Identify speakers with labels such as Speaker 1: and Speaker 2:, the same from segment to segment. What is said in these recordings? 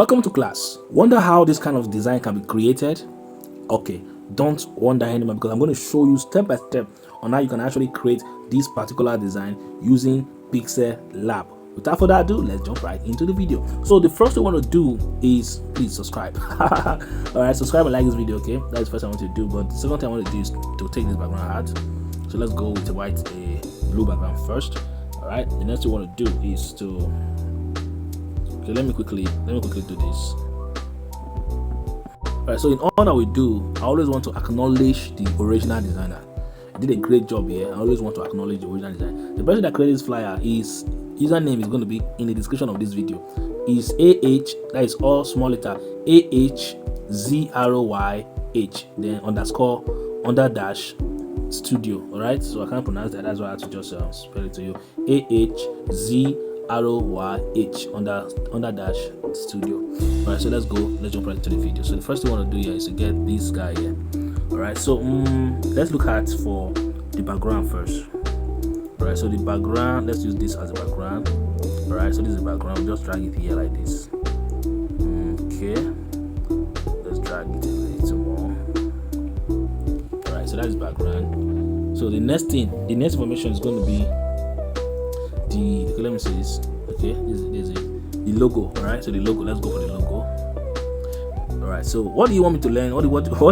Speaker 1: Welcome to class. Wonder how this kind of design can be created? Okay, don't wonder anymore because I'm going to show you step by step on how you can actually create this particular design using Pixellab. Without further ado, let's jump right into the video. So the first thing I want to do is please subscribe. Alright, subscribe and like this video, okay? That's the first thing I want to do. But the second thing I want to do is to take this background out. So let's go with a blue background first. Alright, the next thing I want to do is to let me quickly do this. Alright, so in all that we do, I always want to acknowledge the original designer. I did a great job here. I always want to acknowledge the original design. The person that created this flyer, his username is going to be in the description of this video. Is that is all small letter AHZROYH, then _ studio. Alright, so I can't pronounce that, that's why I have to just spell it to you. AHZROYH _ studio. Alright, so let's jump right into the video. So the first thing I want to do here is to get this guy here. Alright, so let's look at for the background first. Alright, so the background, let's use this as a background. Alright, so this is the background. We'll just drag it here like this. Okay, let's drag it a little more. Alright, so that's background. So the next information is going to be let me see this. Okay, this is the logo. Alright, so the logo, let's go for the logo. Alright, so what do you want me to learn? What are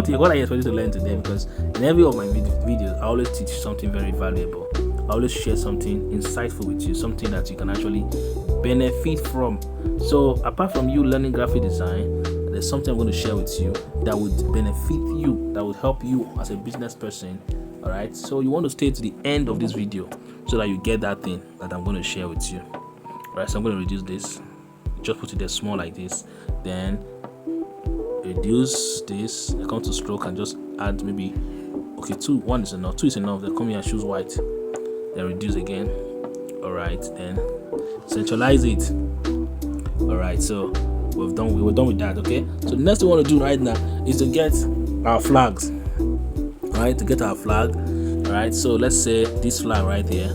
Speaker 1: you expecting to learn today? Because in every of my videos, I always teach something very valuable. I always share something insightful with you, something that you can actually benefit from. So apart from you learning graphic design, there's something I'm going to share with you that would benefit you, that would help you as a business person. Alright, so you want to stay to the end of this video so that you get that thing that I'm going to share with you. Alright, so I'm going to reduce this, just put it there small like this, then reduce this. I come to stroke and just add maybe 1 is enough, 2 is enough. Then come here and choose white, then reduce again. Alright, then centralize it. Alright, so we're done with that. Okay, so the next thing we want to do right now is to get our flags. Alright, to get our flag. Alright, so let's say this flag right here,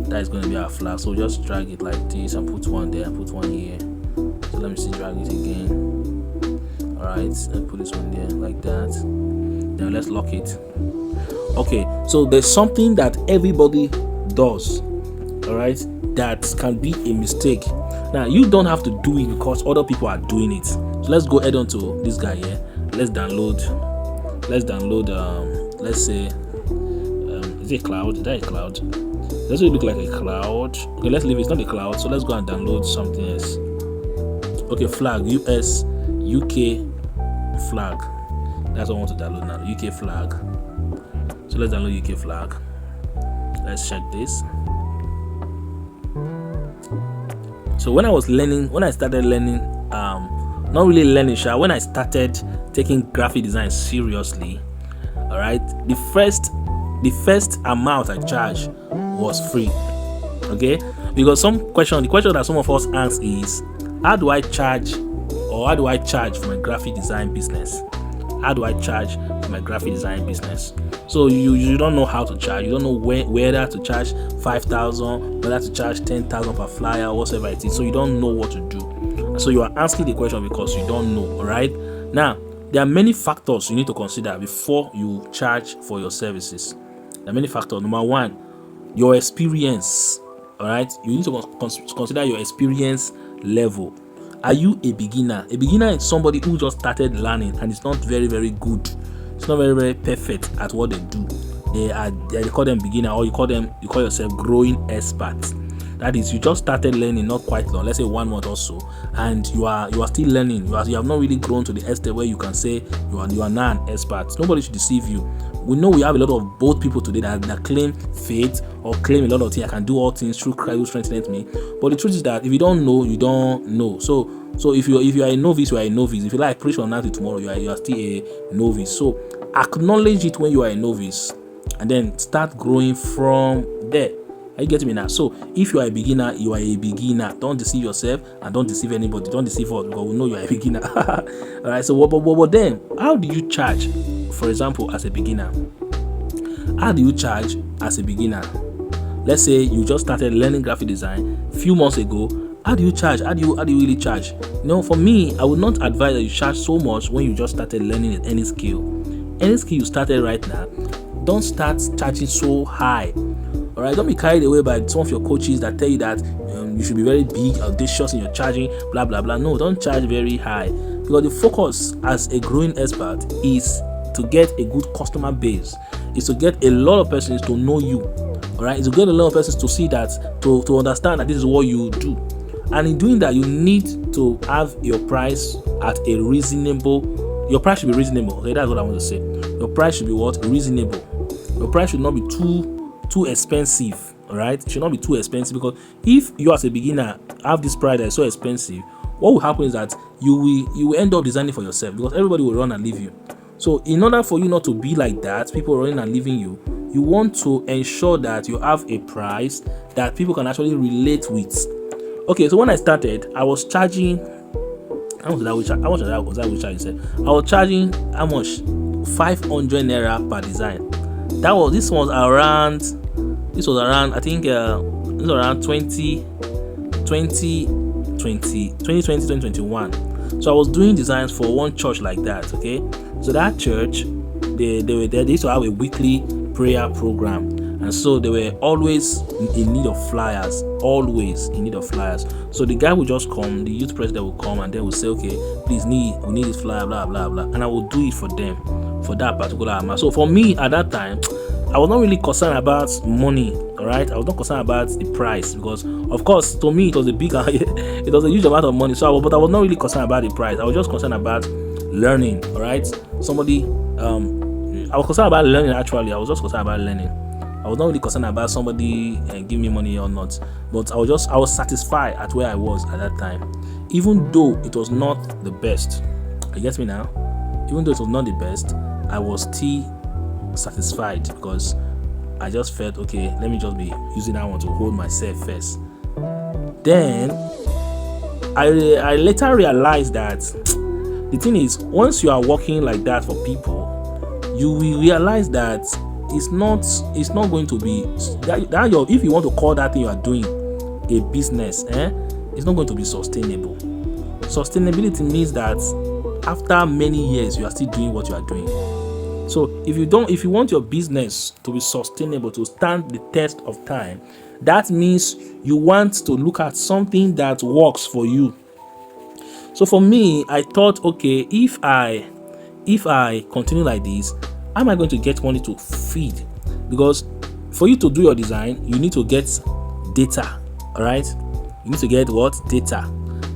Speaker 1: that is going to be our flag. So just drag it like this and put one there and put one here. So let me see, drag it again. Alright, and put this one there like that. Then let's lock it. Okay, so there's something that everybody does, alright, that can be a mistake. Now you don't have to do it because other people are doing it. So let's go head on to this guy here. Let's download let's say is it a cloud? Is that a cloud? Does it look like a cloud? Okay, let's leave it. It's not a cloud, so let's go and download something else. Okay, flag, US UK flag. That's what I want to download now. UK flag. So let's download UK flag. Let's check this. So when I started learning, not really learning, when I started taking graphic design seriously, all right, the first amount I charged was free. Okay, because the question that some of us ask is, how do I charge for my graphic design business? How do I charge for my graphic design business? So you don't know how to charge. You don't know whether to charge 5,000, whether to charge 10,000 per flyer, whatever it is. So you don't know what to do. So you are asking the question because you don't know. All right. Now there are many factors you need to consider before you charge for your services. There are many factors. Number one, your experience. All right. You need to consider your experience level. Are you a beginner? A beginner is somebody who just started learning and it's not very, very good. It's not very, very perfect at what they do. They call them beginner, or you call yourself growing expert. That is, you just started learning not quite long, let's say 1 month or so, and you are still learning. You have not really grown to the extent where you can say you are now an expert. Nobody should deceive you. We know we have a lot of bold people today that claim faith or claim a lot of things. I can do all things through Christ who strengthens me. But the truth is that if you don't know, you don't know. So if you are a novice, you are a novice. If you like preach on that tomorrow, you are still a novice. So acknowledge it when you are a novice, and then start growing from there. Are you getting me now? So if you are a beginner, you are a beginner. Don't deceive yourself and don't deceive anybody. Don't deceive us because we know you are a beginner. All right. So but then, how do you charge? For example, as a beginner, how do you charge as a beginner? Let's say you just started learning graphic design a few months ago How do you charge? How do you really charge? For me, I would not advise that you charge so much when you just started learning any skill. Any skill you started right now, don't start charging so high. All right, don't be carried away by some of your coaches that tell you that you should be very big, audacious in your charging, blah blah blah. No, don't charge very high, because the focus as a growing expert is to get a good customer base, is to get a lot of persons to know you. All right, is to get a lot of persons to see that, to understand that this is what you do. And in doing that, you need to have your price at a reasonable. Your price should be reasonable. Okay, that's what I want to say. Your price should be what? Reasonable. Your price should not be too expensive. All right, it should not be too expensive, because if you as a beginner have this price that is so expensive, what will happen is that you will end up designing for yourself, because everybody will run and leave you. So in order for you not to be like that, people running and leaving you, you want to ensure that you have a price that people can actually relate with. Okay, so when I started, I was charging. How much was I charging? I was charging how much? 500 naira per design. This was around. I think this was around 2021. So I was doing designs for one church like that. Okay, so that church, they used to have a weekly prayer program, and so they were always in need of flyers. So the guy would just come, the youth president would come, and they would say, okay, please we need this flyer, blah blah blah, and I would do it for them for that particular amount. So for me at that time, I was not really concerned about money. All right, I was not concerned about the price, because of course to me it was a huge amount of money. But I was not really concerned about the price. I was just concerned about learning. All right, I was concerned about learning. Actually, I was just concerned about learning. I was not really concerned about somebody give me money or not, but I was satisfied at where I was at that time, even though it was not the best. You get me now? Even though it was not the best, I was still satisfied, because I just felt, okay, let me just be using that one to hold myself first. Then I later realized that the thing is, once you are working like that for people, you will realize that it's not going to be if you want to call that thing you are doing a business, it's not going to be sustainable. Sustainability means that after many years you are still doing what you are doing. So if you want your business to be sustainable, to stand the test of time, that means you want to look at something that works for you. So for me, I thought, okay, if I continue like this, how am I going to get money to feed? Because for you to do your design, you need to get data. All right, you need to get what? Data.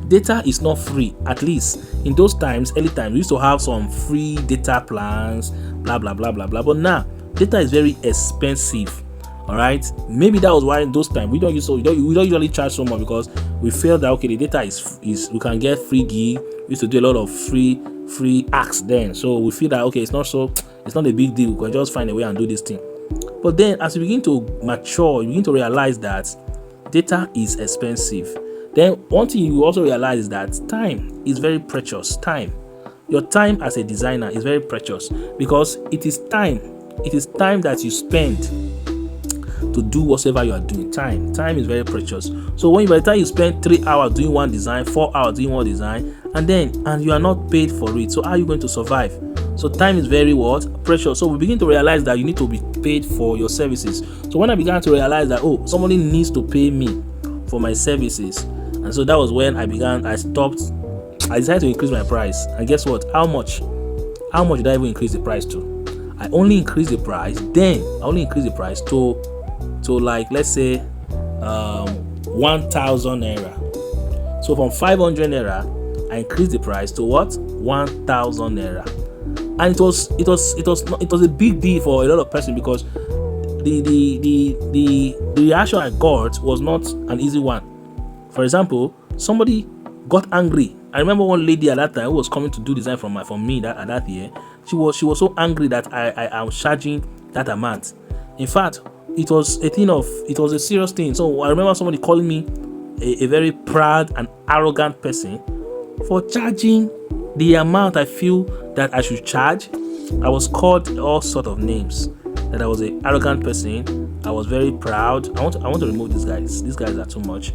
Speaker 1: Data is not free. At least in those times, early times, we used to have some free data plans, blah blah blah blah blah. But now data is very expensive. All right, maybe that was why in those times we don't usually charge so much, because we felt that, okay, the data is we can get free gig. We used to do a lot of free acts then, so we feel that, okay, it's not a big deal. We can just find a way and do this thing. But then as you begin to mature, you begin to realize that data is expensive. Then one thing you also realize is that time is very precious. Your time as a designer is very precious, because it is time that you spend to do whatever you are doing. Time is very precious. So by the time you spend 3 hours doing one design, 4 hours doing one design, and you are not paid for it, so how are you going to survive? So time is very precious. So we begin to realize that you need to be paid for your services. So when I began to realize that, oh, somebody needs to pay me for my services, and so that was when I decided to increase my price. And guess what? How much did I even increase the price to? I only increased the price to like, let's say 1,000 naira. So from 500 naira, I increased the price to what? 1,000 naira. And it was a big deal for a lot of persons, because the reaction I got was not an easy one. For example, somebody got angry. I remember one lady at that time who was coming to do design from me that year. She was so angry that I was charging that amount. In fact, it was a serious thing. So I remember somebody calling me a very proud and arrogant person for charging the amount I feel that I should charge. I was called all sort of names, that I was an arrogant person, I was very proud. I want to remove these guys. These guys are too much.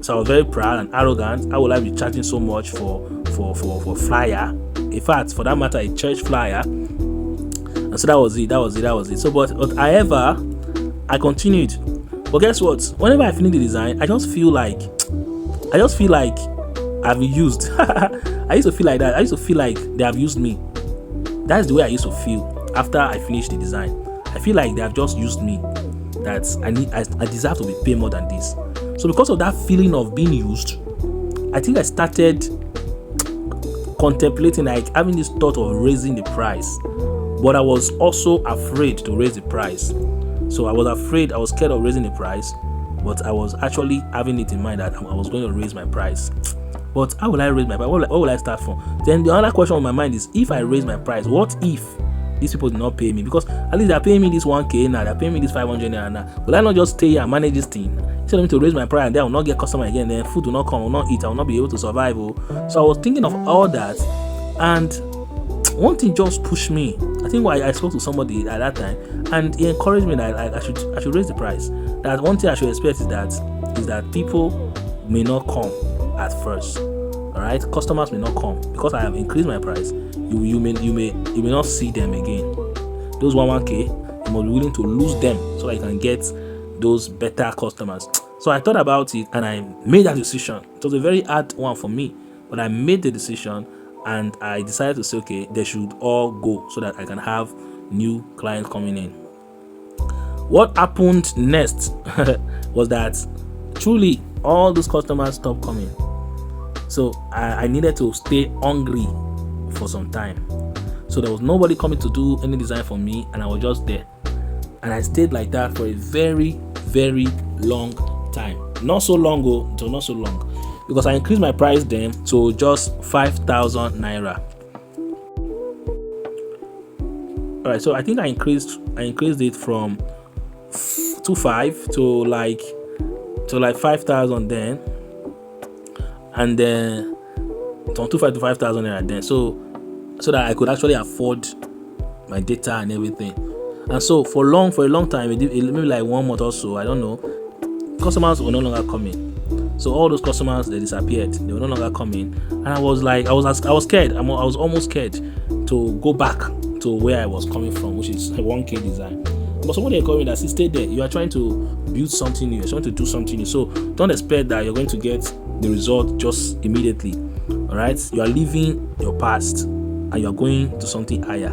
Speaker 1: So I was very proud and arrogant. How will I be charging so much for flyer? In fact, for that matter, a church flyer. And so that was it. So but however, I continued. But guess what? Whenever I finish the design, I just feel like I've been used. I used to feel like that. I used to feel like they have used me. That's the way I used to feel after I finished the design. I feel like they have just used me. That I deserve to be paid more than this. So because of that feeling of being used, I think I started contemplating, like having this thought of raising the price. But I was also afraid to raise the price. So I was scared of raising the price, but I was actually having it in mind that I was going to raise my price. But how will I raise my price? What will I start from? Then the other question on my mind is, if I raise my price, what if these people did not pay me? Because at least they're paying me this 1k now, they're paying me this 500 now. Will I not just stay here and manage this thing? Instead of me to raise my price and then I will not get customer again, then food will not come, I will not eat, I will not be able to survive. So I was thinking of all that, and one thing just pushed me. I think I spoke to somebody at that time, and he encouraged me that I should raise the price. That one thing I should expect is that people may not come at first. All right, customers may not come because I have increased my price. You may not see them again. Those 1k, you must be willing to lose them so that you can get those better customers. So I thought about it and I made that decision. It was a very hard one for me, but I made the decision and I decided to say, okay, they should all go so that I can have new clients coming in. What happened next was that truly all those customers stopped coming. So I needed to stay hungry for some time. So there was nobody coming to do any design for me, and I was just there. And I stayed like that for a very, very long time. Not so long ago, so not so long. Because I increased my price then to just 5,000 naira. Alright, so I think I increased it from 2.5 to like 5,000 then. And then from 2.5 to 5,000 naira then, so that I could actually afford my data and everything. And so for a long time, maybe like 1 month or so, I don't know, customers were no longer coming. So all those customers, they disappeared. They were no longer coming, and I was scared. I was almost scared to go back to where I was coming from, which is a 1k design. But somebody encouraged me that, see, stay there. You are trying to build something new. You're trying to do something new. So don't expect that you're going to get the result just immediately. All right, you are leaving your past and you are going to something higher.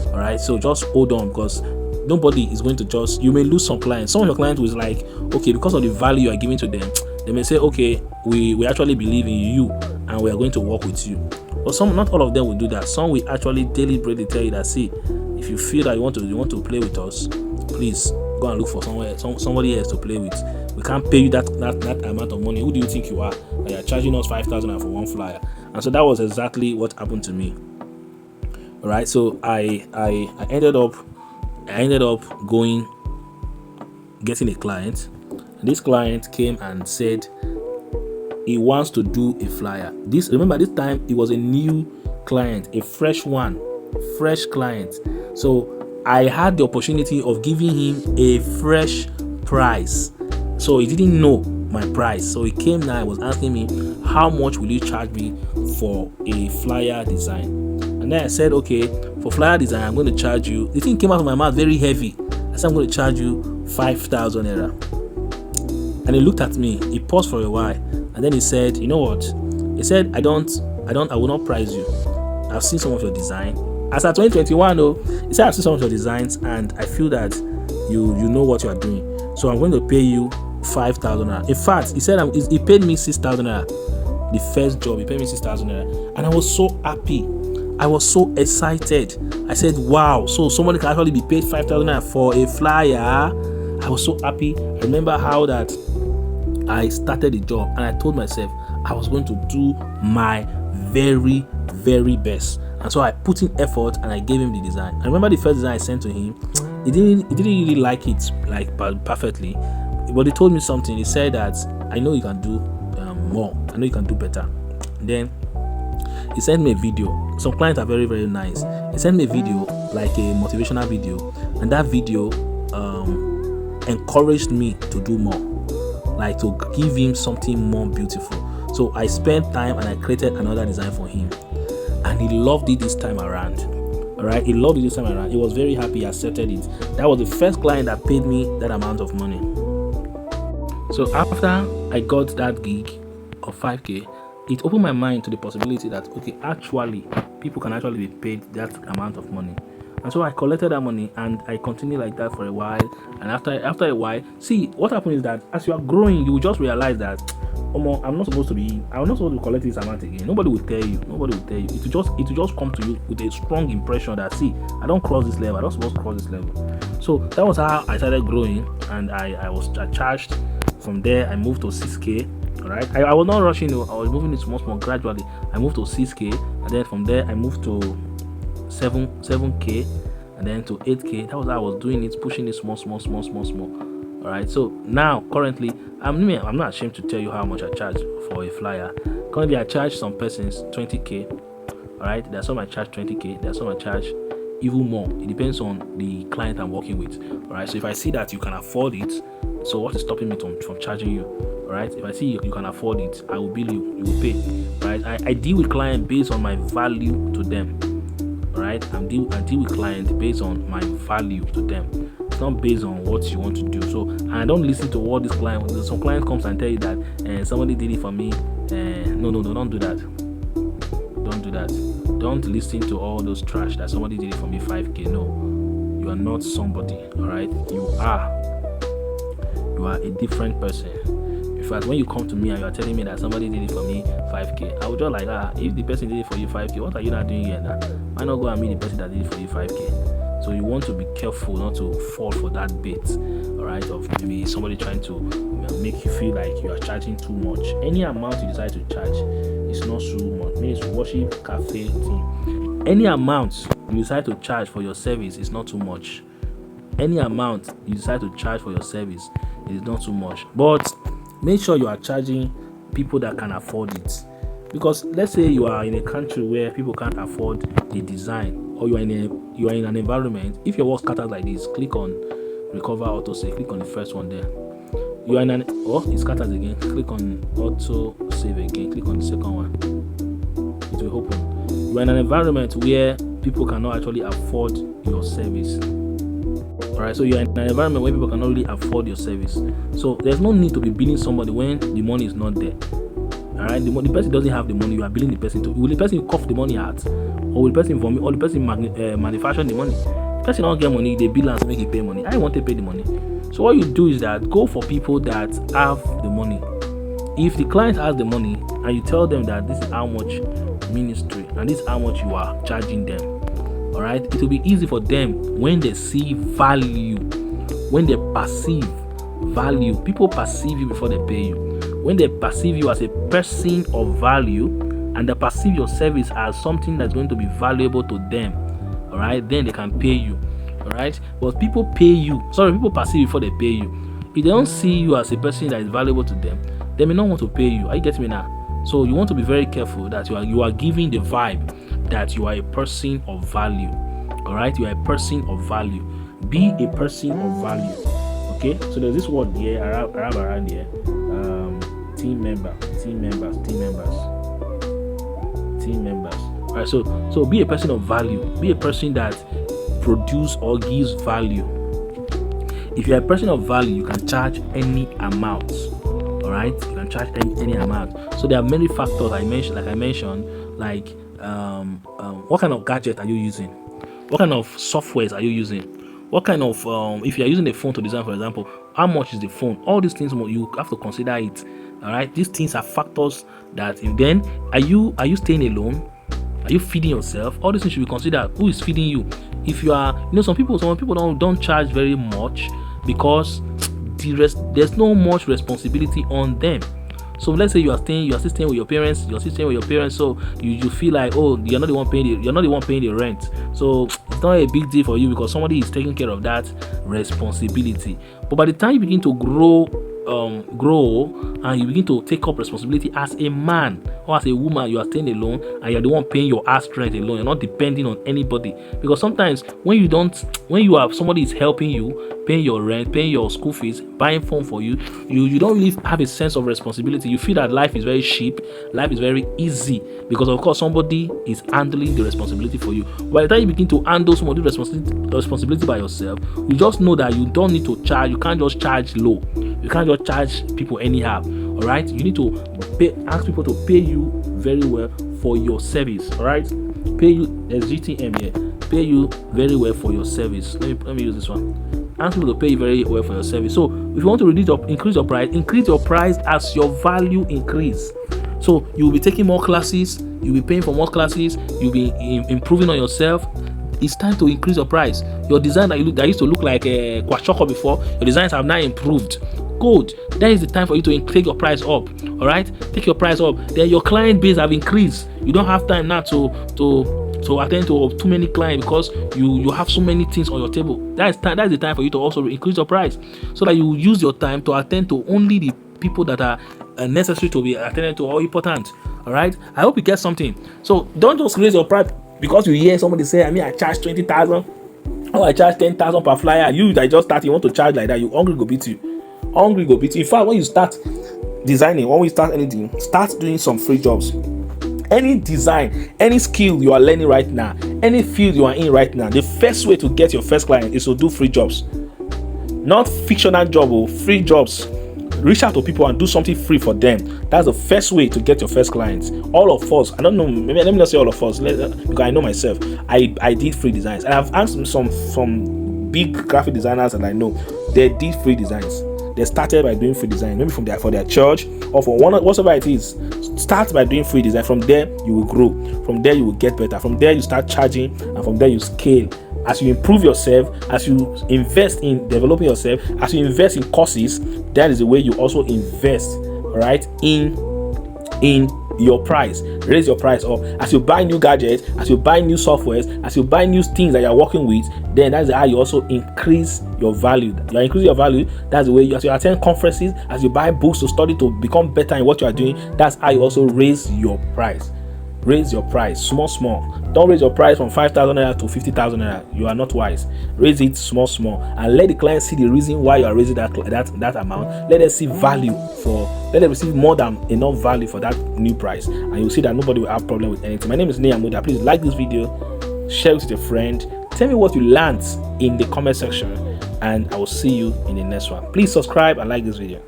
Speaker 1: All right, so just hold on, because nobody is going to you may lose some clients. Some of your clients will like, okay, because of the value you are giving to them, they may say, okay, we actually believe in you and we are going to work with you. But not all of them will do that. Some will actually deliberately tell you that, see, if you feel that you want to play with us, please go and look for somebody else to play with. We can't pay you that amount of money. Who do you think you are? That you are charging us 5,000 for one flyer? And so that was exactly what happened to me. All right, so I ended up getting a client. And this client came and said he wants to do a flyer. Remember this time it was a new client, a fresh client. So I had the opportunity of giving him a fresh price. So he didn't know my price. So he came now and was asking me, how much will you charge me for a flyer design? And then I said, okay, for flyer design, I'm going to charge you. The thing came out of my mouth very heavy. I said, I'm going to charge you 5,000 naira. And he looked at me. He paused for a while, and then he said, you know what? He said, I will not price you. I've seen some of your design. As at 2021, though, he said, I've seen some of your designs, and I feel that you know what you are doing. So I'm going to pay you 5,000 naira. In fact, he said he paid me 6,000 naira. The first job, he paid me 6,000 naira, and I was so happy. I was so excited. I said, wow, so somebody can actually be paid 5,000 naira for a flyer. I was so happy. I remember how that I started the job, and I told myself I was going to do my very, very best. And so I put in effort and I gave him the design. I remember the first design I sent to him, he didn't really like it like perfectly, but he told me something. He said that, I know you can do more. I know you can do better. And then he sent me a video. Some clients are very, very nice. He sent me a video, like a motivational video, and that video encouraged me to do more, like to give him something more beautiful. So I spent time and I created another design for him, and he loved it this time around. All right, he loved it this time around. He was very happy. He accepted it. That was the first client that paid me that amount of money. So after I got that gig of 5K, it opened my mind to the possibility that, okay, actually people can actually be paid that amount of money. And so I collected that money and I continued like that for a while. And after a while, see, what happens is that as you are growing, you will just realize that, I'm not supposed to collect this amount again. Nobody will tell you. It will just come to you with a strong impression that, see, I don't cross this level. I don't supposed to cross this level. So that was how I started growing, and I was charged. From there, I moved to 6K. All right, I was not rushing. I was moving it small gradually. I moved to 6K, and then from there I moved to 7K, and then to 8K. That was how I was doing it, pushing it small. All right. So now, currently, I'm not ashamed to tell you how much I charge for a flyer. Currently, I charge some persons 20K. All right. There's some I charge 20K. There's some I charge even more. It depends on the client I'm working with. All right. So if I see that you can afford it, so what is stopping me from charging you? All right. If I see you can afford it, I will bill you. You will pay. All right. I deal with clients based on my value to them. All right. I deal with clients based on my value to them. It's not based on what you want to do. So I don't listen to what this client. Some client comes and tell you that somebody did it for me. No, don't do that. Don't do that. Don't listen to all those trash that somebody did it for me 5K. No, you are not somebody. All right. You are a different person. In fact, when you come to me and you are telling me that somebody did it for me 5K, I would just like, if the person did it for you 5K, what are you not doing here now? Why not go and meet the person that did it for you 5K? So you want to be careful not to fall for that bait, all right, of maybe somebody trying to make you feel like you are charging too much. Any amount you decide to charge is not too much. Maybe it's worship cafe thing. Any amount you decide to charge for your service is not too much. Any amount you decide to charge for your service is not too much. But make sure you are charging people that can afford it. Because let's say you are in a country where people can't afford the design, or you are in an environment. If your work scatters like this, click on recover auto save. Click on the first one there. You are in it scatters again. Click on auto save again. Click on the second one. It will open. You are in an environment where people cannot actually afford your service. Alright, so you are in an environment where people cannot really afford your service. So there's no need to be billing somebody when the money is not there. Alright, the person doesn't have the money, you are billing the person to. Will the person cough the money out? Or will the person vomit? Or the person manufacture the money? The person don't get money, they bill and make you pay money. I want to pay the money. So what you do is that go for people that have the money. If the client has the money and you tell them that this is how much ministry and this is how much you are charging them, all right, it will be easy for them when they see value, when they perceive value. People perceive you before they pay you. When they perceive you as a person of value and they perceive your service as something that's going to be valuable to them, all right, then they can pay you. All right, but people perceive you before they pay you. If they don't see you as a person that is valuable to them, they may not want to pay you. Are you getting me now? So you want to be very careful that you are giving the vibe that you are a person of value. All right, you are a person of value. Be a person of value. Okay, so there's this word here around here. Team members. All right, so be a person of value. Be a person that produce or gives value. If you're a person of value, you can charge any amount. All right, you can charge any amount. So there are many factors I mentioned, like what kind of gadget are you using? What kind of softwares are you using? What kind of if you are using a phone to design, for example, how much is the phone? All these things you have to consider it. All right, these things are factors that. Then are you staying alone? Are you feeding yourself? All these things should be considered. Who is feeding you? If you are, some people don't charge very much because there's no much responsibility on them. So let's say you are still staying with your parents. So you feel like, oh, you're not the one paying the rent. So it's not a big deal for you because somebody is taking care of that responsibility. But by the time you begin to grow grow and you begin to take up responsibility as a man or as a woman, you are staying alone and you're the one paying your ass rent alone. You're not depending on anybody, because sometimes when you have somebody is helping you, paying your rent, paying your school fees, buying phone for you, you don't really have a sense of responsibility. You feel that life is very cheap, life is very easy, because of course somebody is handling the responsibility for you. By the time you begin to handle some of the responsibility by yourself, you just know that you don't need to charge. You can't just charge low. You can't just charge people anyhow. All right, you need to ask people to pay you very well for your service. All right, pay you, there's GTM here, pay you very well for your service. Let me use this one. Ask people to pay you very well for your service. So if you want to increase your price as your value increase. So you'll be taking more classes, you'll be paying for more classes, you'll be improving on yourself. It's time to increase your price. Your design that used to look like a kwashoko before, your designs have now improved. Good. That is the time for you to take your price up. All right, take your price up. Then your client base have increased. You don't have time now to attend to too many clients, because you have so many things on your table. That's the time for you to also increase your price, so that you use your time to attend to only the people that are necessary to be attended to or important. All right, I hope you get something. So don't just raise your price because you hear somebody say, I charge 20,000 or I charge 10,000 per flyer. You that just start, you want to charge like that, you hungry go beat you. In fact, when you start designing, when we start anything, start doing some free jobs. Any design, any skill you are learning right now, any field you are in right now, the first way to get your first client is to do free jobs. Not fictional job, free jobs. Reach out to people and do something free for them. That's the first way to get your first clients. All of us, I don't know, maybe let me not say all of us, because I know myself. I did free designs, and I've asked some big graphic designers that I know. They did free designs. They started by doing free design, maybe for their church or for whatever it is. Start by doing free design. From there you will grow. From there you will get better. From there you start charging, and from there you scale. As you improve yourself, as you invest in developing yourself, as you invest in courses, that is the way you also invest, right, in your price. Raise your price up. As you buy new gadgets, as you buy new softwares, as you buy new things that you're working with, then that's how you also increase your value. You are increasing your value. That's the way as you attend conferences, as you buy books to study to become better in what you are doing, that's how you also raise your price. Raise your price small. Don't raise your price from 5,000 naira to 50,000 naira. You are not wise. Raise it small, and let the client see the reason why you are raising that amount. Let them see value let them receive more than enough value for that new price, and you'll see that nobody will have problem with anything. My name is Neyamuda. Please like this video, share it with a friend. Tell me what you learned in the comment section, and I will see you in the next one. Please subscribe and like this video.